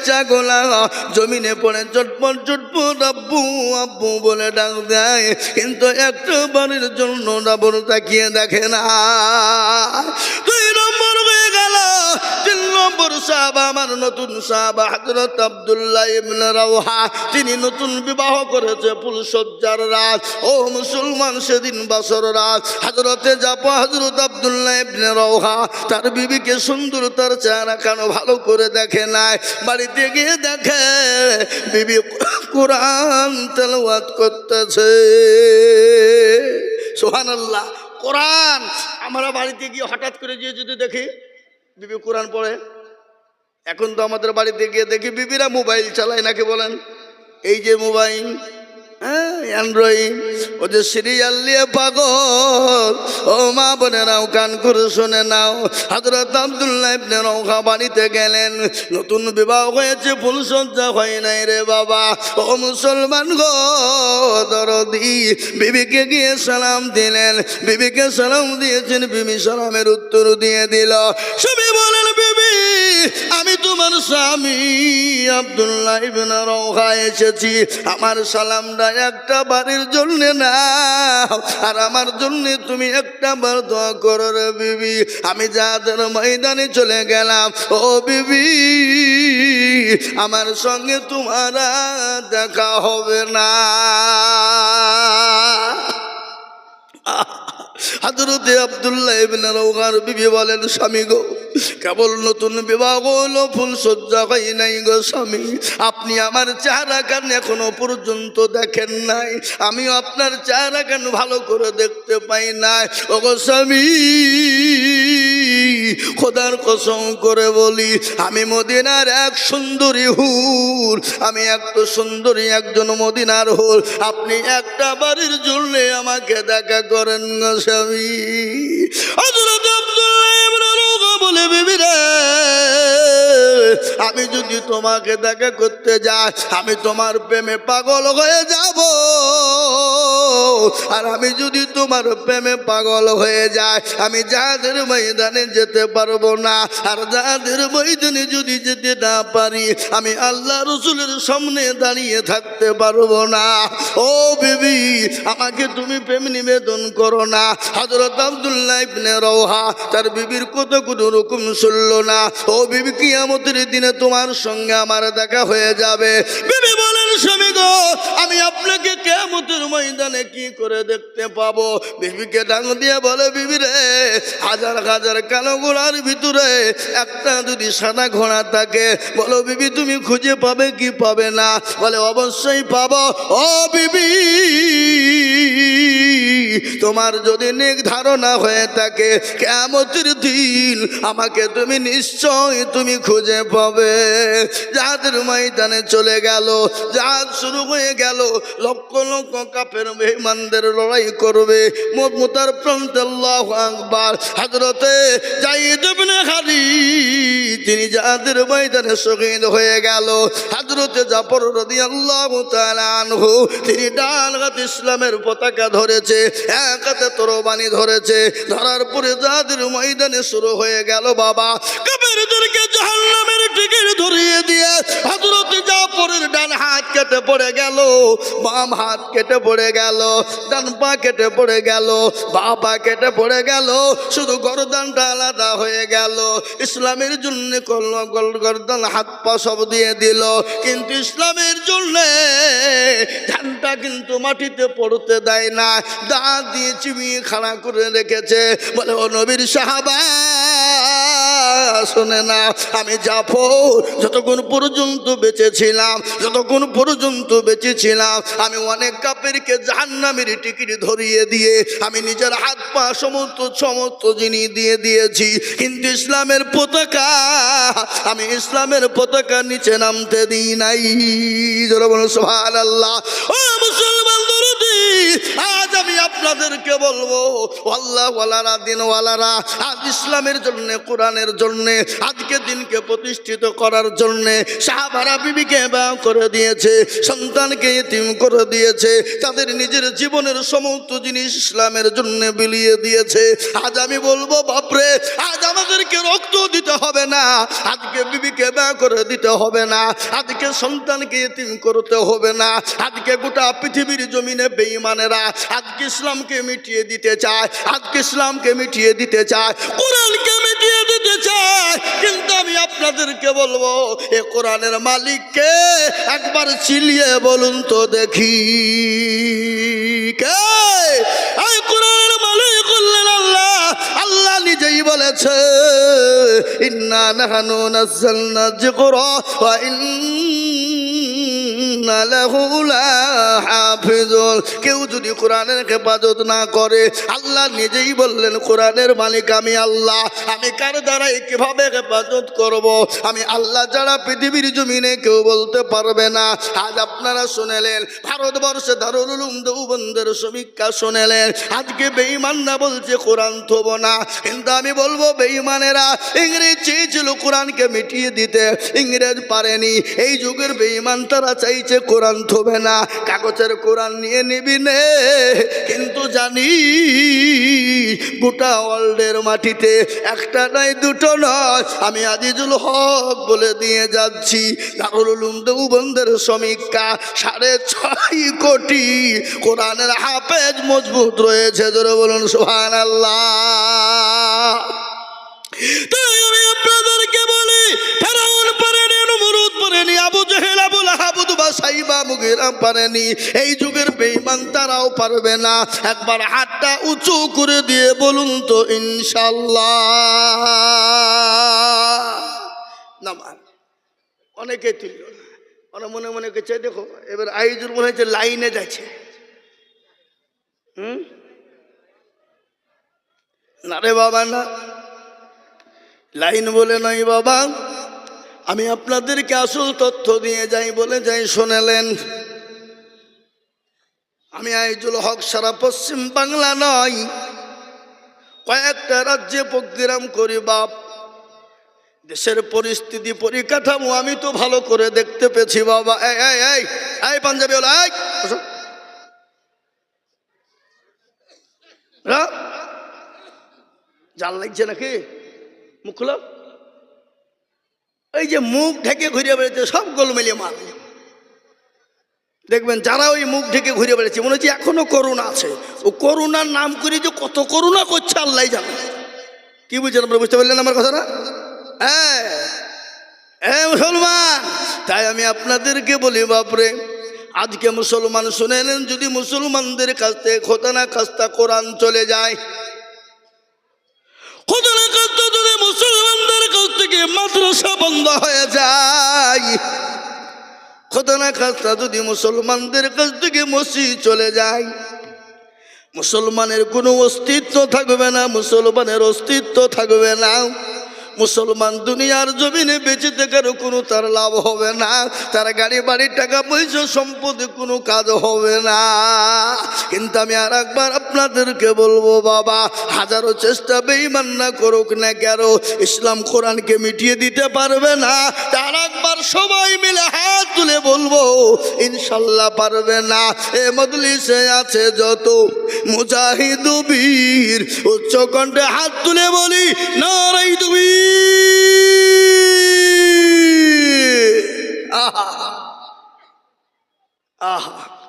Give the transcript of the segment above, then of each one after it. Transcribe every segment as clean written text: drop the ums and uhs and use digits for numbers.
বাচ্চাগুলা জমিনে পড়ে চটপট চটপট আব্বু আব্বু বলে ডাক দেয়, কিন্তু একটা বারের জন্য ডাবর তাকিয়ে দেখে না। 2 নম্বর হয়ে গেল। 3 নম্বর সাহাবা, আমার নতুন সাহাবা হযরত আব্দুল্লাহ ইবনে রাওহা, তিনি নতুন বিবাহ করেছে, ফুলসজ্জার রাত। ও মুসলমান, সেদিন বাসর রাত। হযরতে জাপা হযরত আব্দুল্লাহ ইবনে রাওহা তার বিবিকে সুন্দর, তার চেহারা কেন ভালো করে দেখে নাই। বাড়িতে গিয়ে দেখে বিবি কোরআন তেলাওয়াত করতেছে। সুবহানাল্লাহ। কোরআন। আমরা বাড়িতে গিয়ে হঠাৎ করে গিয়ে যদি দেখি বিবি কোরআন পড়ে, এখন তো আমাদের বাড়িতে গিয়ে দেখি বিবিরা মোবাইল চালায়, নাকি বলেন? এই যে মোবাইল, হ্যাঁ, অ্যান্ড্রয়েড, ও যে সিরিয়াল নিয়ে পাগল। ও মা বোনেরাও কান করে শুনে নাও। হযরত আব্দুল্লাহ ইবনে রাওহা বাড়িতে গেলেন, নতুন বিবাহ হয়েছে, ফুলসজ্জা হয় নাই রে বাবা। ও মুসলমান গো দরদি, বিবিকে গিয়ে সালাম দিলেন। বিবিকে সালাম দিয়েছেন, বিবি সালামের উত্তর দিয়ে দিল। স্বামী বলেন, বিবি আমি তোমার স্বামী আব্দুল্লাহ ইবনে রাওহা এসেছি, আমার সালামটা একটা বারের জন্য নাও, আর আমার জন্য তুমি একটা বার দোয়া করো রে বিবি। আমি যাদের ময়দানে চলে গেলাম, ও বিবি আমার সঙ্গে তোমার দেখা হবে না। হযরতে আব্দুল্লাহ ইবনে রাওহার বিবি বলেন, স্বামী গো, কেবল নতুন বিবাহ হলো, ফুলসজ্জা হয় নাই গো স্বামী, আপনি আমার চেহারা কেন এখনো পর্যন্ত দেখেন নাই? আমিও আপনার চেহারা কেন ভালো করে দেখতে পাই নাই? ও গো স্বামী, খোদার কসম করে বলি, আমি মদিনার এক সুন্দরী হুর, আমি একটু সুন্দরী একজন মদিনার হুর, আপনি একটা বাড়ির জন্য আমাকে দেখা করেন গো স্বামী। হযরত আব্দুল্লাহ ইবনে রাওহা বলে, বিবি রে, আমি যদি তোমাকে দেখা করতে যাই, আমি তোমার প্রেমে পাগল হয়ে যাব, আর আমি যদি তোমার প্রেমে পাগল হয়ে যাই, আমি যাদের ময়দানে যেতে পারবো না, আর যাদের ময়দানে যদি যেতে না পারি, আমি আল্লাহ রাসূলের সামনে দাঁড়িয়ে থাকতে পারবো না। ও বিবি, আমাকে তুমি প্রেম নিবেদন করো না। হযরত আব্দুল্লাহ ইবনে রাওহা তার বিবির কথা কোনো রকম শুনল না। ও বিবি, কিয়ামতের দিনে তোমার সঙ্গে আমার দেখা হয়ে যাবে। বিবি বলেন, স্বামী গো, আমি আপনাকে কিয়ামতের ময়দানে কি করে দেখতে পাবো? বিবিকে ডাক দিয়ে বলে, বিবি রে, হাজার হাজার কালো ঘোড়ার ভিতরে একটা যদি সাদা ঘোড়া থাকে, বলো বিবি তুমি খুঁজে পাবে কি পাবে না? বলে অবশ্যই পাবো। ও বিবি, তোমার যদি নেক ধারণা হয়ে থাকে, কিয়ামতের দিন আমাকে তুমি নিশ্চয় তুমি খুঁজে পাবে। যাদের ময়দানে চলে গেল, জাহাজ শুরু হয়ে গেল, লক্ষ লক্ষ কাফের মেহমানদের লড়াই করবে। মুতার প্রান্তে আল্লাহু আকবার। হযরতে যায়েদ ইবনে খালিদ তিনি যাদের ময়দানে শহীদ হয়ে গেল। হযরতে জাফর রাদিয়াল্লাহু তাআলা আনহু তিনি ডান হাতে ইসলামের পতাকা ধরেছে, এক হাতে তরবারি ধরেছে। ধরার পরে যাদের ময়দানে শুরু হয়ে গেল বাবা, কাফেরদেরকে জাহান্নামের টিকিট ধরিয়ে দিয়ে হযরতে জাফরের ডান হাত কেটে পড়ে গেল, বাম হাত কেটে পড়ে গেল, ডান পা কেটে পড়ে গেল, বাঁ পা কেটে পড়ে গেল, শুধু গর্দানটা আলাদা হয়ে গেল। ইসলামের জন্য গর্দান হাত পা সব দিয়ে দিল, কিন্তু ইসলামের জন্য ধানটা কিন্তু মাটিতে পড়তে দেয় না, দাঁত দিয়ে চিবিয়ে খাড়া করে রেখেছে। বলে, ও নবীর সাহাবা শোনে না, আমি জাফর যতক্ষণ পর্যন্ত বেঁচেছিলাম, যতক্ষণ পর্যন্ত বেঁচেছিলাম, আমি অনেক কাফেরকে জাহান্নামের টিকিট ধরিয়ে দিয়ে আমি নিজের হাত পা সমস্ত জিনিস দিয়ে দিয়েছি, কিন্তু ইসলামের পতাকা, আমি ইসলামের পতাকা নিচে নামতে দিই নাই। যারা বলো সুবহানাল্লাহ। ও মুসলমান দরদি, আজ আমি আপনাদেরকে বলবো, আল্লাহ ওয়ালারা দিনওয়ালারা আজ ইসলামের জন্য, কোরআনের জন্য, আজকে দিনকে প্রতিষ্ঠিত করার জন্য সাহাবারা বিবিকে বিবাহ করে দিয়েছে, সন্তানকে ইতিম করে দিয়েছে, তাদের নিজের জীবনের সমস্ত জিনিস ইসলামের জন্য বিলিয়ে দিয়েছে। আজ আমি বলবো বাপরে, আজ আমাদেরকে রক্ত দিতে হবে না, আজকে বিবিকে বিবাহ করে দিতে হবে না, আজকে সন্তানকে ইতিম করতে হবে না। আজকে গোটা পৃথিবীর জমিনে বেঈমানেরা আজকে ইসলামকে মিটিয়ে দিতে চায়, আজকে ইসলামকে মিটিয়ে দিতে চায়, কোরআনকে মিটিয়ে দিতে চায়। কিন্তু আমি আপনাদেরকে বলবো, এ কোরআনের মালিককে একবার চিলিয়ে বলুন তো দেখি, কে? এই কোরআনের মালিক হলেন আল্লাহ। আল্লাহ নিজেই বলেছে, ইন্না নাহনু নাযালনা যিকরা ওয়া ইন্না লাহু লাহাফিজুন। কেউ যদি কোরআনের হেফাজত না করে, আল্লাহ নিজেই বললেন কোরআনের মালিক আমি আল্লাহ, আমি কার দ্বারা কিভাবে হেফাজত করব? আমি আল্লাহ যারা পৃথিবীর জমিনে কেউ বলতে পারবে না। আজ আপনারা শুনেলেন ভারতবর্ষে দারুল উলুম দেওবন্দের সমীক্ষা শুনেলেন, আজকে বেঈমানরা বলছে কোরআন থব না। কিন্তু আমি বলবো বেঈমানেরা, ইংরেজ চেয়েছিল কোরআনকে মিটিয়ে দিতে, ইংরেজ পারেনি। এই যুগের বেঈমান তারা চাইছে কোরআন থবে না, কাগজের কোরআন নিয়ে নিবি নে। কিন্তু জানি গোটা ওয়ার্ল্ডের মাটিতে একটা নয়, দুটো নয়, আমি আজিজুল হক বলে দিয়ে যাচ্ছি, দারুল উলুম দেওবন্দের সমীক্ষা 6.5 কোটি কোরআনের হাফেজ মজবুত রয়েছে। জোরে বলুন সুবহানাল্লাহ। তাই আমি আপনাদেরকে বলি, ফেরাউন পারেনি, নমরুদ পারেনি, আবু জেহেল, আবু লাহাব, উতবা, সাইবা, মুগীরা পারেনি। এই যুগের বেঈমান তারাও পারবে না। একবার হাতটা উঁচু করে দিয়ে বলুন তো ইনশাআল্লাহ। নামান অনেকে তুলল না, ওরা মনে মনে কেছে দেখো এবার আইজুর মনে হচ্ছে লাইনে যাচ্ছে। না রে বাবা না, লাইন বলে নয় বাবা, আমি আপনাদেরকে আসল তথ্য দিয়ে যাই, বলে যাই শোনালেন। আমি আইজুল হক সারা পশ্চিম বাংলা নয়, কয়েকটা রাজ্যে প্রোগ্রাম করি বাপ। দেশের পরিস্থিতি পরিকাঠামো আমি তো ভালো করে দেখতে পেয়েছি বাবা। এই এই এই এই পাঞ্জাবি ওলা, জাল লাগছে নাকি? মুখ খুলো। এই যে মুখ ঢেকে ঘুরে বেড়েছে সব গোলমেলিয়ে মাল, দেখবেন যারা ওই মুখ ঢেকে ঘুরে বেড়েছে মনে হচ্ছে এখনো করোনা আছে। ও করোনার নাম করে যে কত করোনা করছে আল্লাহ জানে। কি বুঝছেন আপনারা? বুঝতে পারলেন আমার কথাটা? হ্যাঁ মুসলমান, তাই আমি আপনাদেরকে বলি বাপরে, আজকে মুসলমান শুনে নেন, যদি মুসলমানদের কাছ থেকে খোদানা খাস্তা কোরআন চলে যায়, খোদানা খাস্তা যদি মুসলমানদের কাছ থেকে মাদ্রাসা বন্ধ হয়ে যায়, খোদানা খাস্তা যদি মুসলমানদের কাছ থেকে মসজিদ চলে যায়, মুসলমানের কোনো অস্তিত্ব থাকবে না, মুসলমানের অস্তিত্ব থাকবে না। মুসলমান দুনিয়ার জমিনে বেঁচে থাকার কোনো তার লাভ হবে না, তার গাড়ি বাড়ি টাকা পয়সা সম্পদে কোনো কাজ হবে না। কিন্তু আমি আর একবার আপনাদেরকে বলবো বাবা, হাজারো চেষ্টা বেঈমান না করুক না কেন, ইসলাম কোরআনকে মিটিয়ে দিতে পারবে না। তার একবার সবাই মিলে হাত তুলে বলবো ইনশাল্লাহ পারবে না। এ মজলিসে আছে যত মুজাহিদ বীর, উচ্চ কণ্ঠে হাত তুলে বলি নারাই তুবীর।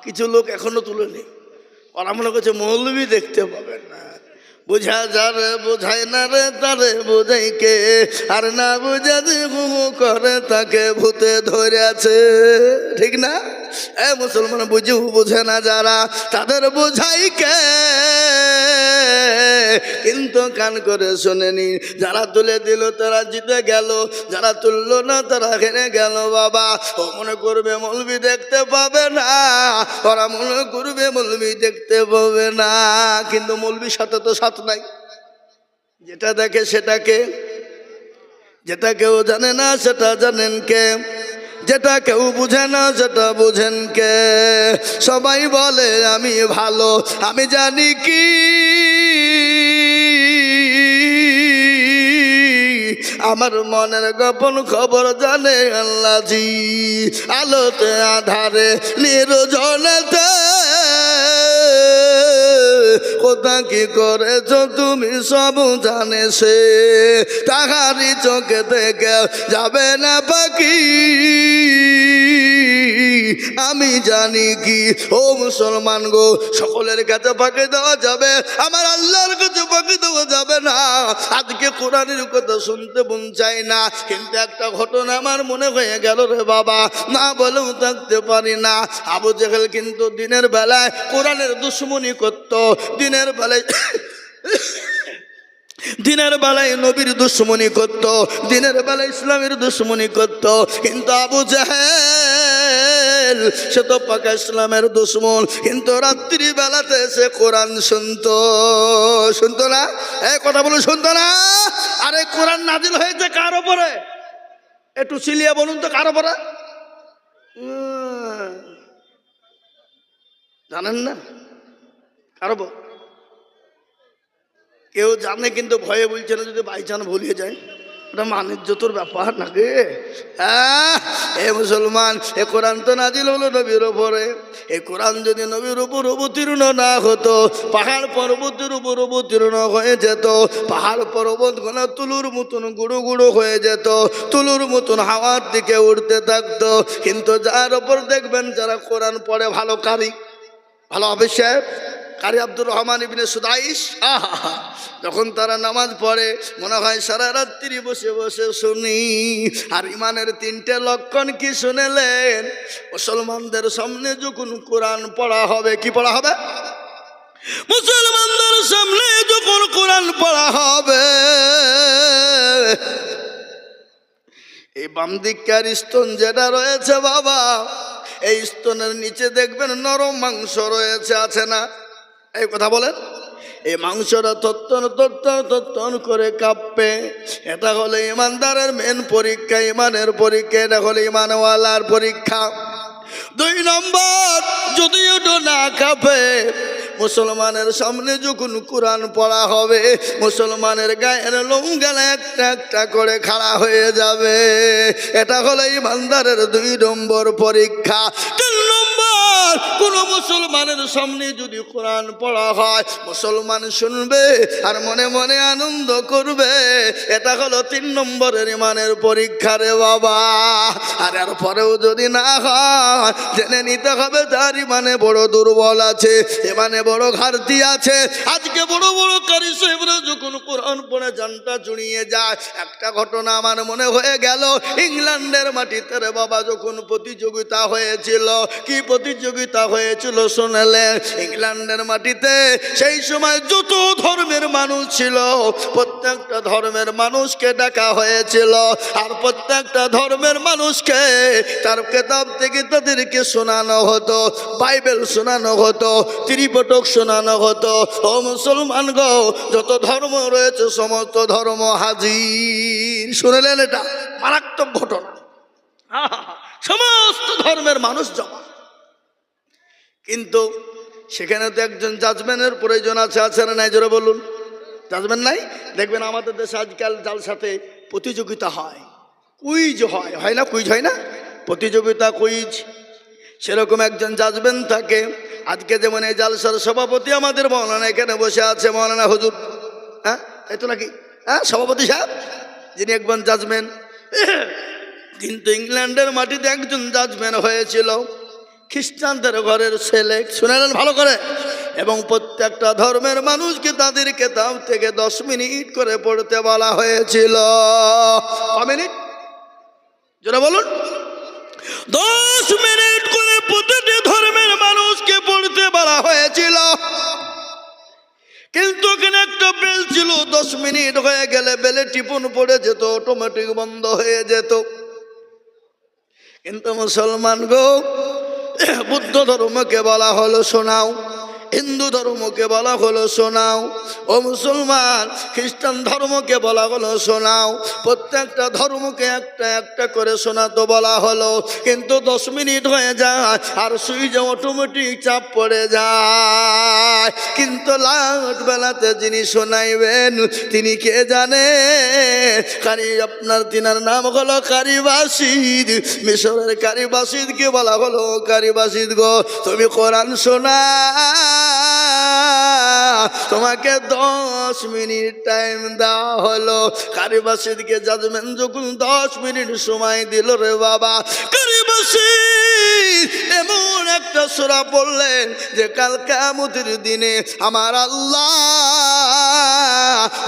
কিছু লোক এখনো তুলেনি, ওরা মনে করছে মৌলবি দেখতে পাবেন না। বুঝা যারে বোঝায় না রে তারে বোঝাই কে, আর না বুঝা যে করে তাকে ভূতে ধরে আছে, ঠিক না? মুসলমান বুঝু বোঝে না যারা, তাদের বোঝাই কে? কিন্তু কান করে শোনেনি। যারা তুলে দিল তারা জিতে গেল, যারা তুললো না তারা হেরে গেল বাবা। ও মনে করবে মৌলবি দেখতে পাবে না, ওরা মনে করবে মৌলবি দেখতে পাবে না। কিন্তু মৌলবির সাথে তো সাথ নাই, যেটা দেখে সেটাকে, যেটা কেউ জানে না সেটা জানেন কে, যেটা কেউ বুঝে না সেটা বুঝেন কে? সবাই বলে আমি ভালো, আমি জানি কি আমার মনের গোপন খবর জানে আল্লাহজি। আলোতে আধারে নির্জনেতে কোথা কি করেছ তুমি সব জানে সে, তাহারি চোখে থেকে যাবে না পাখি আমি জানি কি। ও মুসলমান গো, সকলের কাছে ফাঁকি দেওয়া যাবে, আমার আল্লাহর কাছে ফাঁকি দেওয়া যাবে না। আজকে কোরআনের কথা শুনতে মন চাই না, কিন্তু একটা ঘটনা আমার মনে হয়ে গেল রে বাবা, না বলেও থাকতে পারি না। আবু জেহেল কিন্তু দিনের বেলায় কোরআনের দুশমনি করত, দিনের বেলায় নবীর দুশমনি করত, দিনের বেলায় ইসলামের দুশমনি করত। কিন্তু আবু জাহেল সে তো পাকা ইসলামের দুশমন, কিন্তু রাত্রি বেলাতে সে কোরআন শুনতো না? এই কথা বলে শুনতো না? আরে কোরআন নাজিল হয়েছে কার উপরে? একটু চিলিয়ে বলুন তো, কার উপরে? জানেন না কার উপর? কেউ জানে কিন্তু ভয়ে বলছে না, যদি বাইচান ভুলিয়ে যায় ওটা মানিজ্যতর ব্যাপার নাকি? হ্যাঁ, এ মুসলমান, এ কোরআন তো নাজিল হলো নবীর উপরে। এই কোরআন যদি নবীর উপর অবতীর্ণ না হতো, পাহাড় পর্বতের উপর অবতীর্ণ হয়ে যেত, পাহাড় পর্বত গুলো তুলুর মতন গুঁড়ো গুঁড়ো হয়ে যেত, তুলুর মতন হাওয়ার দিকে উঠতে থাকতো। কিন্তু যার উপর দেখবেন যারা কোরআন পড়ে ভালো কারি, ভালো হাফেজ সাহেব, কারি আব্দুর রহমান ইবনে সুদাইস, যখন তারা নামাজ পড়ে মনে হয় সারা রাত্রি বসে বসে শুনি। আর ইমানের তিনটে লক্ষণ কি শুনেলেন? মুসলমানদের সামনে যখন কোরআন পড়া হবে, কি পড়া হবে? মুসলমানদের সামনে যখন কোরআন পড়া হবে, এই বাম দিককার স্তন যেটা রয়েছে বাবা, এই স্তনের নিচে দেখবেন নরম মাংস রয়েছে, আছে না? এই কথা বলেন। এই মাংসটা তত্তন করে কাঁপবে। এটা হলো ইমানদারের মেন পরীক্ষা, ইমানের পরীক্ষা। এটা হলো ইমানওয়ালার পরীক্ষা। 2 নম্বর, যদি ওটা না কাঁপে, মুসলমানের সামনে যখন কোরআন পড়া হবে, মুসলমানের গায়ের লোমগুলো একটা একটা করে খাড়া হয়ে যাবে। এটা হলো ইমানদারের 2 নম্বর পরীক্ষা। 3 নম্বর, কোন মুসলমানের সামনে যদি কোরআন পড়া হয়, মুসলমান শুনবে আর মনে মনে আনন্দ করবে। এটা হলো 3 নম্বরের ইমানের পরীক্ষা রে বাবা। আর এর পরেও যদি না হয়, জেনে নিতে হবে তার ইমানে বড় দুর্বল আছে, ইমানে বড় ঘাটতি আছে। আজকে বড় বড় কারি সাহেবরা যখন কোরআন পড়ে জানটা জুড়িয়ে যায়। একটা ঘটনা আমার মনে হয়ে গেল, ইংল্যান্ডের মাটিতে রে বাবা যখন প্রতিযোগিতা হয়েছিল। কি প্রতিযোগিতা হয়েছিল শুনলেন? ইংল্যান্ডের মাটিতে সেই সময় যত ধর্মের মানুষ ছিল, প্রত্যেকটা ধর্মের মানুষকে ডাকা হয়েছিল। আর প্রত্যেকটা ধর্মের মানুষকে তার কিতাব থেকে তাদেরকে শোনানো হতো, বাইবেল শোনানো হতো, ত্রিপিটক শোনানো হতো। ও মুসলমান গো, যত ধর্ম রয়েছে সমস্ত ধর্ম হাজির। শুনলেন? এটা মারাত্মক ঘটনা। সমস্ত ধর্মের মানুষ জমা। কিন্তু সেখানে তো একজন জাজমেন্টের প্রয়োজন আছে না নাই? জোরে বলুন। জাজমেন্ট নাই? দেখবেন আমাদের দেশে আজকাল জালসাতে প্রতিযোগিতা হয়, কুইজ হয় না? কুইজ হয় না? প্রতিযোগিতা, কুইজ। সেরকম একজন জাজমেন্ট থাকে। আজকে যেমন এই জালসার সভাপতি আমাদের মৌলানা এখানে বসে আছে, মৌলানা হুজুর, হ্যাঁ তাই তো নাকি? হ্যাঁ, সভাপতি সাহেব যিনি একজন জাজমেন্ট। কিন্তু ইংল্যান্ডের মাটিতে একজন জাজমেন্ট হয়েছিল, খ্রিস্টানদের ঘরের ছেলে। শুনেলেন ভালো করে? এবং প্রত্যেকটা ধর্মের মানুষকে তাদের কিতাব থেকে 10 মিনিট করে পড়তে বলা হয়েছিল। ক মিনিট? যেটা বলুন। 10 মিনিট করে প্রতিটি ধর্মের মানুষকে পড়তে বলা হয়েছিল। কিন্তু এখানে একটা বেল ছিল, 10 মিনিট হয়ে গেলে বেলে টিপুন পড়ে যেত, অটোমেটিক বন্ধ হয়ে যেত। কিন্তু মুসলমান গো, বুদ্ধ ধর্মকে বলা হলো শোনাও, হিন্দু ধর্মকে বলা হলো শোনাও, ও মুসলমান খ্রিস্টান ধর্মকে বলা হলো শোনাও। প্রত্যেকটা ধর্মকে একটা একটা করে শোনাতে বলা হলো, কিন্তু 10 মিনিট হয়ে যায় আর সুইচে অটোমেটিক চাপ পড়ে যায়। কিন্তু লাট বেলাতে যিনি শোনাইবেন তিনি কে জানে? তিনার নাম হলো কারি বাসিদ। মিশরের কারি বাসিদকে বলা হলো, কারি বাসিদ গো তুমি কোরআন শোনা, তোমাকে 10 মিনিট টাইম দেওয়া হলো। কারি বাসিদকে জাজমেন্ট যখন 10 মিনিট সময় দিল রে বাবা, কারি বাসিদ এমন একটা সূরা পড়লেন যে কাল কিয়ামতের দিনে আমার আল্লাহ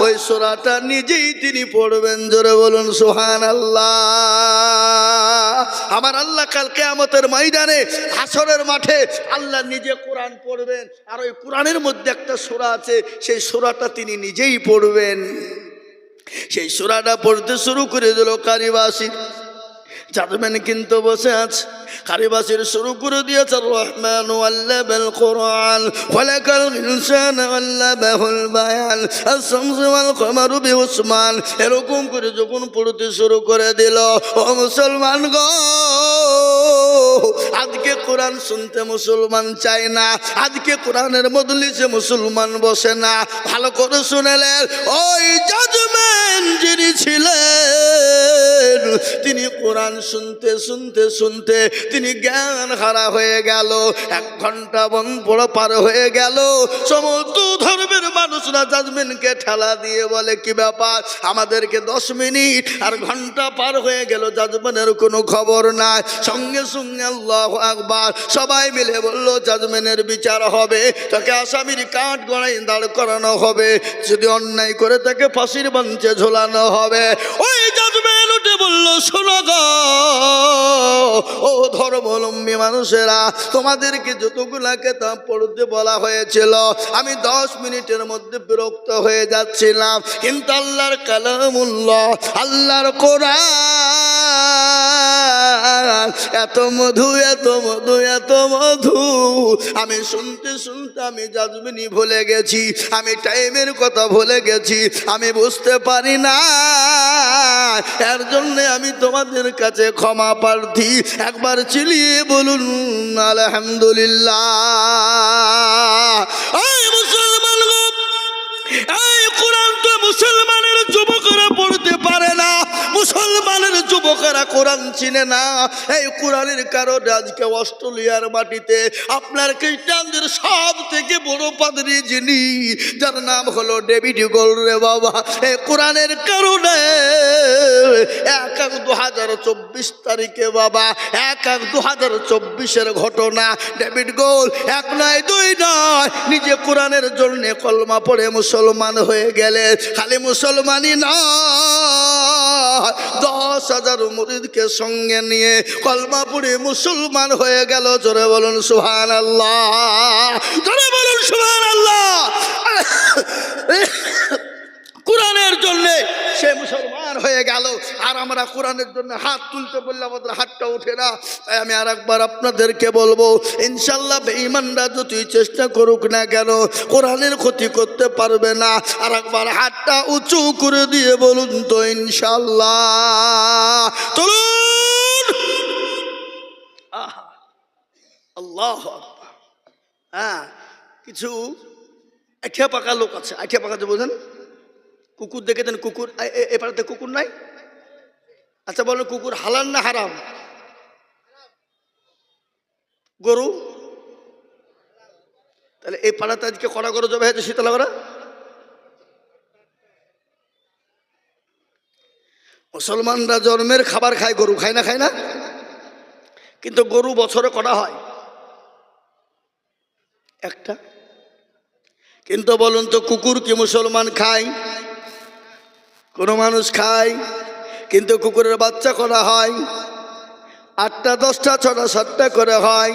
ওই সূরাটা নিজেই তিনি পড়বেন। জোরে বলুন সুবহানাল্লাহ। আমার আল্লাহ কাল কিয়ামতের ময়দানে হাসরের মাঠে আল্লাহ নিজে কোরআন পড়বেন, আর ওই কোরআনের মধ্যে একটা সূরা আছে, সেই সূরাটা তিনি নিজেই পড়বেন। সেই সূরাটা পড়তে শুরু করে দিল কারি বাসিদ। জাজমেন কিন্তু বসে আছে, কারি বাসির শুরু করে দিয়েছে রহমান আল্লামাল কোরআন খলাকাল ইনসান আল্লামাহুল বায়ান আশ-শামসু ওয়াল কমারু বিউসমান। এরকম করে যখন পড়তে শুরু করে দিল, ও মুসলমান গো আজকে কোরআন শুনতে মুসলমান চায় না, আজকে কোরআনের মজলিসে মুসলমান বসে না। ভালো করে শুনেলেন, ওই জাজমেন যিনি ছিলেন তিনি কোরআন শুনতে শুনতে শুনতে তিনি জ্ঞান হারা হয়ে গেল। 1 ঘন্টা পড়া পার হয়ে গেল। সমস্ত ধর্মের মানুষরা জাজমেন্টকে ঠেলা দিয়ে বলে, কি ব্যাপার আমাদেরকে 10 মিনিট আর ঘন্টা পার হয়ে গেল, জাজমেন্টের কোনো খবর নাই। সঙ্গে সঙ্গে আল্লাহু আকবার সবাই মিলে বলল, জাজমেন্টের বিচার হবে, তাকে আসামির কাঠ গড়াই দাঁড় করানো হবে, যদি অন্যায় করে তাকে ফাঁসির মঞ্চে ঝোলানো হবে। ওই জাজমেন্ট উঠে বলল, শোনো গো ও ধর্মাবলম্বী মানুষেরা, তোমাদেরকে যতগুলা কিতাব পড়তে বলা হয়েছিল আমি 10 মিনিটের মধ্যে বিরক্ত হয়ে যাচ্ছিলাম, কিন্তু আল্লাহর কালামুল্লাহ আল্লাহর কোরআন এত মধু এত মধু এত মধু, আমি শুনতে শুনতে আমি জাজমেন্টই ভুলে গেছি, আমি টাইমের কথা ভুলে গেছি, আমি বুঝতে পারি না। এর জন্য আমি তোমাদের কাছে ক্ষমা প্রার্থী। একবার চিলিয়ে বলুন আলহামদুলিল্লাহ। এই মুসলমান, এই কোরআন তো মুসলমানের যুবকরা পড়তে পারে না, মুসলমানের যুবকেরা কোরআন চিনে না। এই কোরআনের কারণে আজকে অস্ট্রেলিয়ার মাটিতে আপনার খ্রিস্টানদের সব থেকে বড় পাদ্রী যিনি, যার নাম হলো ডেভিড গোল রে বাবা, এই কোরআনের কারণে 1/1/2024 তারিখে বাবা 1/1/2024 ঘটনা। ডেভিড গোল 1 নয় 2 নয় নিজে কোরআনের জন্য কলমা পড়ে মুসলমান হয়ে গেলে। খালি মুসলমানই নয়, 10,000 মুরিদকে সঙ্গে নিয়ে কলমা পড়ে মুসলমান হয়ে গেল। জোরে বলুন সুবহানাল্লাহ, জোরে বলুন সুবহানাল্লাহ। কোরআনের জন্য সে মুসলমান হয়ে গেল, আর আমরা কোরআনের জন্য হাত তুলতে বললে আমাদের হাতটা ওঠে না। তাই আমি আর একবার আপনাদেরকে বলবো, ইনশাল্লাহ বেঈমানরা যতই চেষ্টা করুক না কেন কোরআনের ক্ষতি করতে পারবে না। আর একবার হাতটা উঁচু করে দিয়ে বলুন তো ইনশাল্লাহ। তুলুন আল্লাহু আকবার। হ্যাঁ, কিছু আঠিয়া পাকা লোক আছে, আঠিয়া পাকা যে বোঝেন, কুকুর দেখেছেন? কুকুর এ পাড়াতে কুকুর নাই? আচ্ছা বলেন, কুকুর হালাল না হারাম? গরু? তাহলে এই পাড়াতে আজকে কড়া গরু জবে হয়েছে শীতলা করা। মুসলমানরা জন্মের খাবার খায়, গরু খায় না? খায় না? কিন্তু গরু বছরে কটা হয়? একটা। কিন্তু বলুন তো, কুকুর কি মুসলমান খায়? কোনো মানুষ খায়? কিন্তু কুকুরের বাচ্চা করা হয় 8টা 10টা 6টা 7টা করে হয়।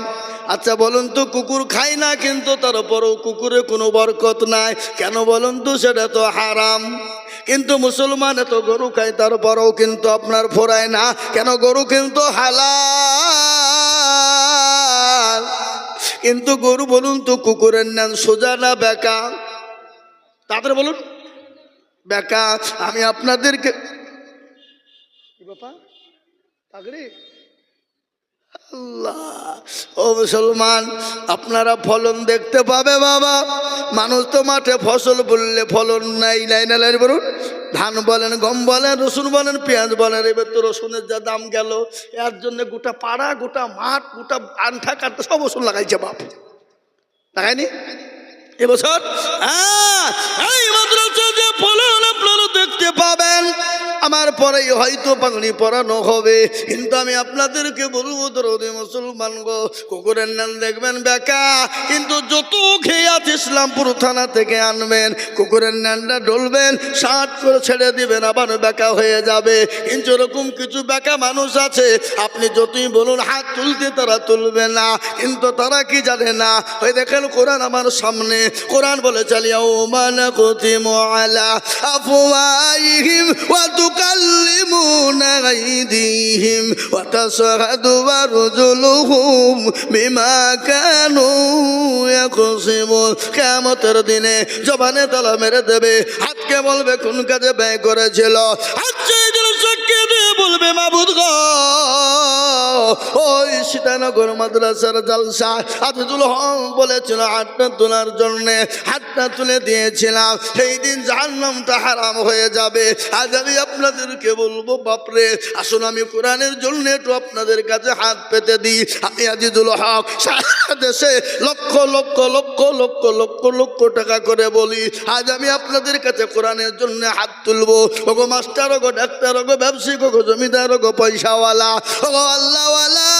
আচ্ছা বলুন তো, কুকুর খায় না কিন্তু তারপরেও কুকুরে কোনো বরকত নাই কেন বলুন তো? সেটা তো হারাম। কিন্তু মুসলমান এত গরু খায় তারপরেও কিন্তু আপনার ফোরায় না কেন? গরু কিন্তু হালাল। কিন্তু গরু বলুন তো কুকুরের নাম সোজা না বেকা? তাদের বলুন বেকা। আমি আপনাদেরকে কি বাবা পাগড়ি আল্লাহ, ও মুসলমান, আপনারা ফলন দেখতে পাবে বাবা। মানুষ তো মাঠে ফসল বললে ফলন নাই, নাই না নাই বলুন। ধান বলেন, গম বলেন, রসুন বলেন, পেঁয়াজ বলেন, এবার তো রসুনের যা দাম গেল, এর জন্য গোটা পাড়া, গোটা মাঠ, গোটা আনঠা কাটতে সব রসুন লাগাইছে বাপ, লাগায়নি এবছর? এই মাদ্রাসা যে ফলন আপনারা দেখতে পাবেন, আমার পরেই হয়তো পাগড়ি পরানো হবে। কিন্তু আমি আপনাদেরকে বলবো দরদি মুসলমান গো, কুকুরের নাম দেখবেন বেকা, কিন্তু যত খেয়াত ইসলামপুর থানা থেকে আনবেন, কুকুরের নামটা ডলবেন, শার্ট করে ছেড়ে দিবেন, আবার বেকা হয়ে যাবে। কিন্তু এরকম কিছু বেকা মানুষ আছে, আপনি যতই বলুন হাত তুলতে তারা তুলবে না। কিন্তু তারা কি জানে না, ওই দেখেন কোরআন আমার সামনে, কোরআন বলে চালিয়াও মানা কুতিমু আলা আফওয়াহিহিম ওয়া তুকাল্লিমুনা আইদিহিম ওয়া তাশহাদু আরজুলুহুম বিমা কানু ইয়াকসিবুন। কিয়ামতের দিনে জবানে তালা মেরে দেবে, হাতকে বলবে কোন কাজে ব্যয় করেছিল, হাতকে সাক্ষী দিয়ে বলবে মাবুদ গো, ওই সীতানগর মাদ্রাসার জালসা আজিজুল হক বলেছিল হাতটা তোলার জন্য, হাতটা তুলে দিয়েছিলাম, সেই দিন জাহান্নামটা হারাম হয়ে যাবে। আজ আমি আপনাদেরকে বলবো বাপরে, আসুন আমি কোরআনের জন্য একটু আপনাদের কাছে হাত পেতে দিই। আমি আজিজুল হক সারা দেশে লক্ষ লক্ষ লক্ষ লক্ষ লক্ষ লক্ষ টাকা করে বলি, আজ আমি আপনাদের কাছে কোরআনের জন্য হাত তুলবো। ওগো মাস্টার, ওগো ডাক্তার, ওগো ব্যবসায়িক, ওগো জমিদার, ওগো পয়সাওয়ালা, ওগো আল্লাহওয়ালা,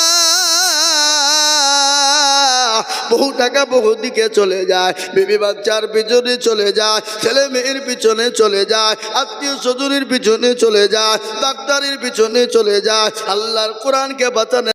বহু টাকা বহু দিকে চলে যায়, বিবি বাচ্চার পিছনে চলে যায়, ছেলে মেয়ের পিছনে চলে যায়, আত্মীয় স্বজনের পিছনে চলে যায়, ডাক্তারের পিছনে চলে যায়। আল্লাহর কোরআনকে বাঁচানো